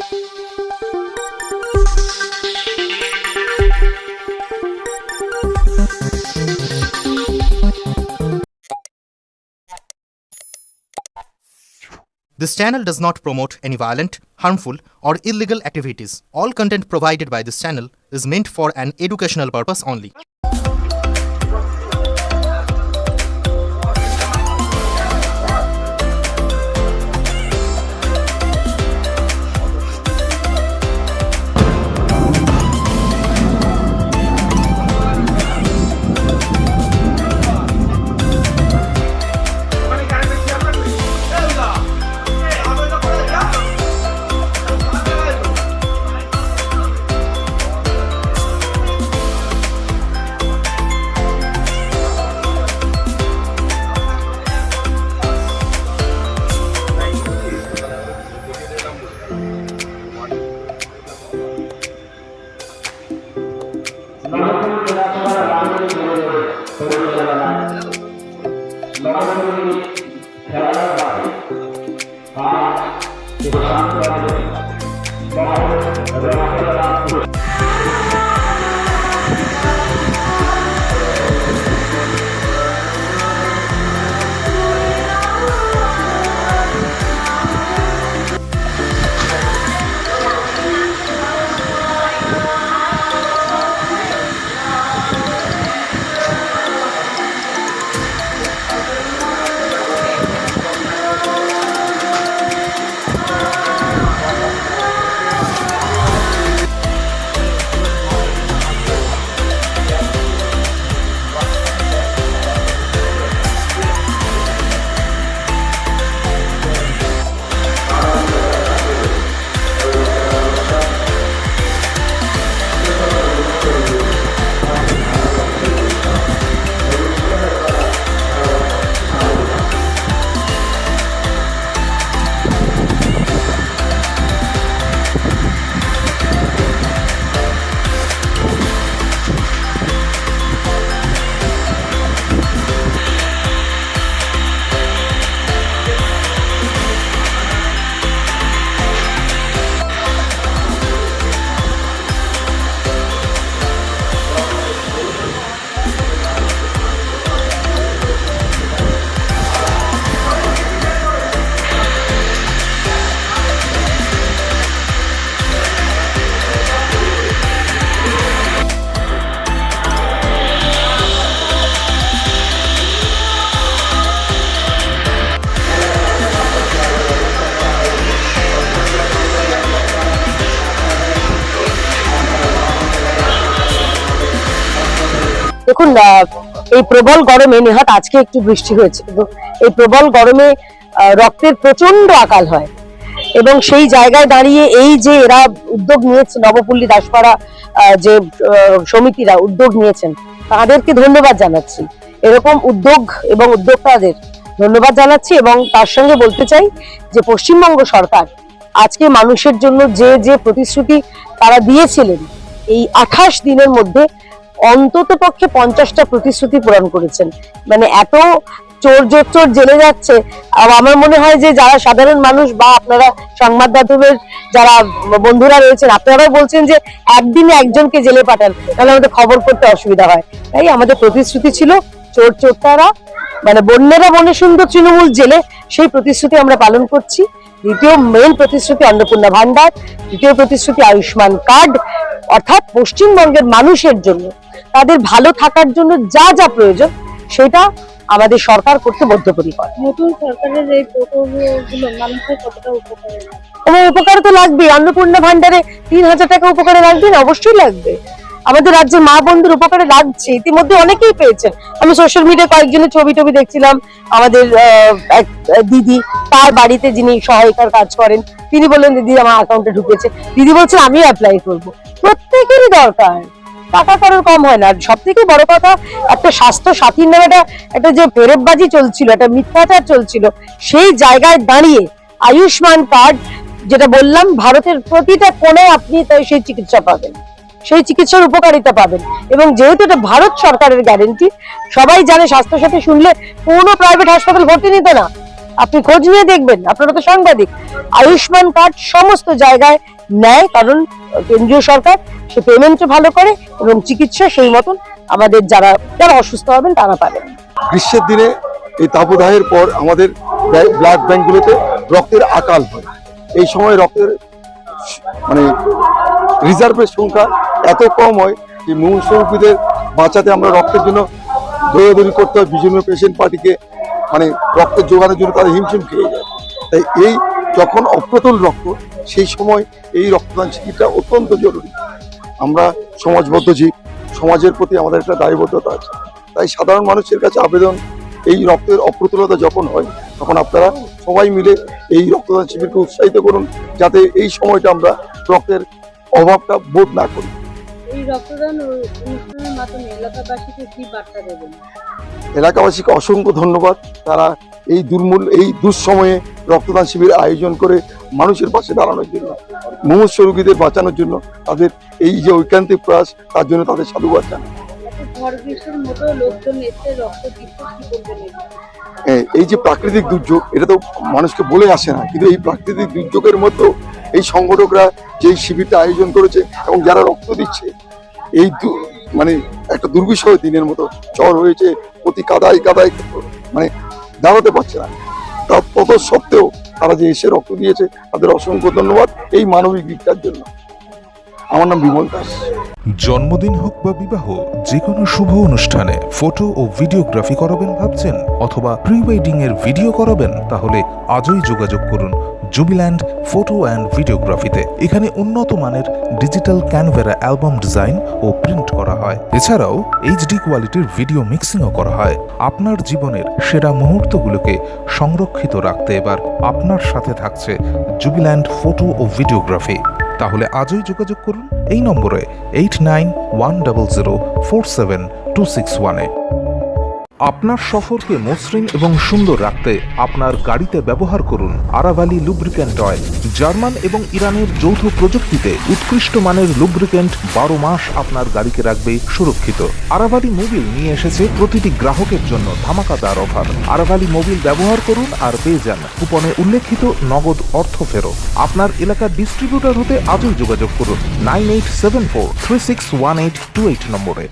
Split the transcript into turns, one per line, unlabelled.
This channel does not promote any violent, harmful, or illegal activities. All content provided by this channel is meant for an educational purpose only.
দেখুন, এই প্রবল গরমে নেহাত আজকে একটু বৃষ্টি হয়েছে, এই প্রবল গরমে রক্তের প্রচন্ড আকাল হয় এবং সেই জায়গায় দাঁড়িয়ে এই যে এরা উদ্যোগ নিয়েছে, নবপল্লী দাসপাড়া যে সমিতিরা উদ্যোগ নিয়েছেন, তাদেরকে ধন্যবাদ জানাচ্ছি। এরকম উদ্যোগ এবং উদ্যোক্তাদের ধন্যবাদ জানাচ্ছি এবং তার সঙ্গে বলতে চাই যে পশ্চিমবঙ্গ সরকার আজকে মানুষের জন্য যে যে প্রতিশ্রুতি তারা দিয়েছিলেন, এই 28 দিনের মধ্যে অন্তত পক্ষে 50টা প্রতিশ্রুতি পূরণ করেছেন। মানে এত চোর জেলে যাচ্ছে, আমার মনে হয় যে যারা সাধারণ মানুষ বা আপনারা সংবাদ মাধ্যমের যারা বন্ধুরা রয়েছেন, আপনারাও বলছেন যে একদিনে একজনকে জেলে পাঠান, তাহলে আমাদের খবর করতে অসুবিধা হয়। তাই আমাদের প্রতিশ্রুতি ছিল চোরটারা মানে বন্যেরা বনে সুন্দর তৃণমূল জেলে, সেই প্রতিশ্রুতি আমরা পালন করছি। দ্বিতীয় মেইন প্রতিশ্রুতি অন্নপূর্ণা ভান্ডার, তৃতীয় প্রতিশ্রুতি আয়ুষ্মান কার্ড, অর্থাৎ পশ্চিমবঙ্গের মানুষের জন্য তাদের ভালো থাকার জন্য যা যা প্রয়োজন সেটা আমাদের সরকার করতে বদ্ধপরিকর।
নতুন সরকারের এই প্রকল্পগুলো মানুষের কতটা উপকারে লাগবে?
উপকার তো লাগবে। অন্নপূর্ণা ভান্ডারে 3000 টাকা উপকারে লাগবে না? অবশ্যই লাগবে। আমাদের রাজ্যের মা বন্ধুর উপকারে লাগছে, ইতিমধ্যে অনেকেই পেয়েছেন। আমি সোশ্যাল মিডিয়ায় কয়েকজনের ছবি দেখছিলাম, আমাদের এক দিদি, তার বাড়িতে যিনি সহায়িকার কাজ করেন, তিনি বললেন দিদি আমার অ্যাকাউন্টে ঢুকেছে। দিদি বলছেন আমিও অ্যাপ্লাই করবো। প্রত্যেকেরই দরকার, টাকা কারোর কম হয় না। সব থেকে বড় কথা, একটা স্বাস্থ্য সাথীর নামে একটা যে ফেরেববাজি চলছিল, একটা মিথ্যাচার চলছিল, সেই জায়গায় দাঁড়িয়ে আয়ুষ্মান কার্ড, যেটা বললাম, ভারতের প্রতিটা কোণে আপনি তাই সেই চিকিৎসা পাবেন, সেই চিকিৎসার উপকারিতা পাবেন। এবং যেহেতু এটা ভারত সরকারের গ্যারেন্টি, সবাই জানে স্বাস্থ্য সাথী শুনলে কোনো প্রাইভেট হাসপাতাল ভর্তি নিতে না, আপনি খোঁজ নিয়ে দেখবেন, আপনারা তো সাংবাদিক। আয়ুষ্মান কার্ড সমস্ত জায়গায় নেয়, কারণ কেন্দ্রীয় সরকার সে পেমেন্টও ভালো করে এবং চিকিৎসা সেই মতন আমাদের যারা যারা অসুস্থ হবেন তারা পাবেন।
গ্রীষ্মের দিনে এই তাপদাহের পর আমাদের ব্লাড ব্যাংকগুলোতে রক্তের আকাল হয়। এই সময় রক্তের মানে রিজার্ভের সংখ্যা এত কম হয় যে মুমূর্ষু রোগীদের বাঁচাতে আমরা রক্তের জন্য দৌড়াদৌড়ি করতে হয়। বিভিন্ন পেশেন্ট পার্টিকে মানে রক্তের জোগানোর জন্য তাদের হিমশিম খেয়ে যায়। তাই এই যখন অপ্রতুল রক্ত, সেই সময় এই রক্তদান শিবিরটা অত্যন্ত জরুরি। আমরা সমাজবদ্ধ জীব, সমাজের প্রতি আমাদের একটা দায়বদ্ধতা আছে। তাই সাধারণ মানুষের কাছে আবেদন, এই রক্তের অপ্রতুলতা যখন হয় তখন আপনারা সবাই মিলে এই রক্তদান শিবিরকে উৎসাহিত করুন, যাতে এই সময়টা আমরা রক্তের অভাবটা বোধ না করি।
এই রক্তদান অনুষ্ঠানের মাধ্যমে এলাকাবাসীকে কি বার্তা দেবেন?
এলাকাবাসীকে অসংখ্য ধন্যবাদ। তারা এই এই দুঃসময়ে রক্তদান শিবির আয়োজন করে মানুষের পাশে দাঁড়ানোর জন্য, মুমূর্ষু রোগীদের বাঁচানোর জন্য তাদের এই যে ঐকান্তিক প্রয়াস, তার জন্য তাদের সাধুবাদ জানাই।
ঝড় বৃষ্টির মতো লোকজন এসে রক্ত দিচ্ছে, কি বলবেন?
এই যে প্রাকৃতিক দুর্যোগ, এটা তো মানুষকে বলে আসে না, কিন্তু এই প্রাকৃতিক দুর্যোগের মধ্যেও এই সংগঠকরা যে শিবিরটা আয়োজন করেছে এবং যারা রক্ত দিচ্ছে, এই মানে একটা দুর্বিষহ দিনের মতো ঝড় হয়েছে, প্রতি কাদায় কাদায় মানে দাঁড়াতে পারছে না, তত সত্ত্বেও তারা যে এসে রক্ত দিয়েছে তাদের অসংখ্য ধন্যবাদ এই মানবিক দিকটার জন্য। আমার নাম বিমল দাস।
জন্মদিন হোক বা বিবাহ, যে কোনো শুভ অনুষ্ঠানে ফটো ও ভিডিওগ্রাফি করাবেন ভাবছেন, অথবা প্রি ওয়েডিং এর ভিডিও করাবেন, তাহলে আজই যোগাযোগ করুন জুবিল্যান্ড ফটো অ্যান্ড ভিডিওগ্রাফিতে। এখানে উন্নত মানের ডিজিটাল ক্যানভেরা অ্যালবাম ডিজাইন ও প্রিন্ট করা হয়। এছাড়াও এইচডি কোয়ালিটির ভিডিও মিক্সিংও করা হয়। আপনার জীবনের সেরা মুহূর্তগুলোকে সংরক্ষিত রাখতে এবার আপনার সাথে থাকছে জুবিল্যান্ড ফটো ও ভিডিওগ্রাফি। তাহলে আজই যোগাযোগ করুন এই নম্বরে 8910047261-এ। আপনার সফরকে মসৃণ এবং সুন্দর রাখতে আপনার গাড়িতে ব্যবহার করুন আরাভালি লুব্রিক্যান্ট অয়েল। জার্মান এবং ইরানের যৌথ প্রযুক্তিতে উৎকৃষ্ট মানের লুব্রিক্যান্ট 12 মাস আপনার গাড়িকে রাখবে সুরক্ষিত। আরাভালি মোবিল নিয়ে এসেছে প্রতিটি গ্রাহকের জন্য ধামাকাদার অফার। আরাভালি মোবিল ব্যবহার করুন আর পেয়ে যান কুপনে উল্লেখিত নগদ অর্থ ফেরত। আপনার এলাকার ডিস্ট্রিবিউটর হতে আজই যোগাযোগ করুন 9874361828 নম্বরে।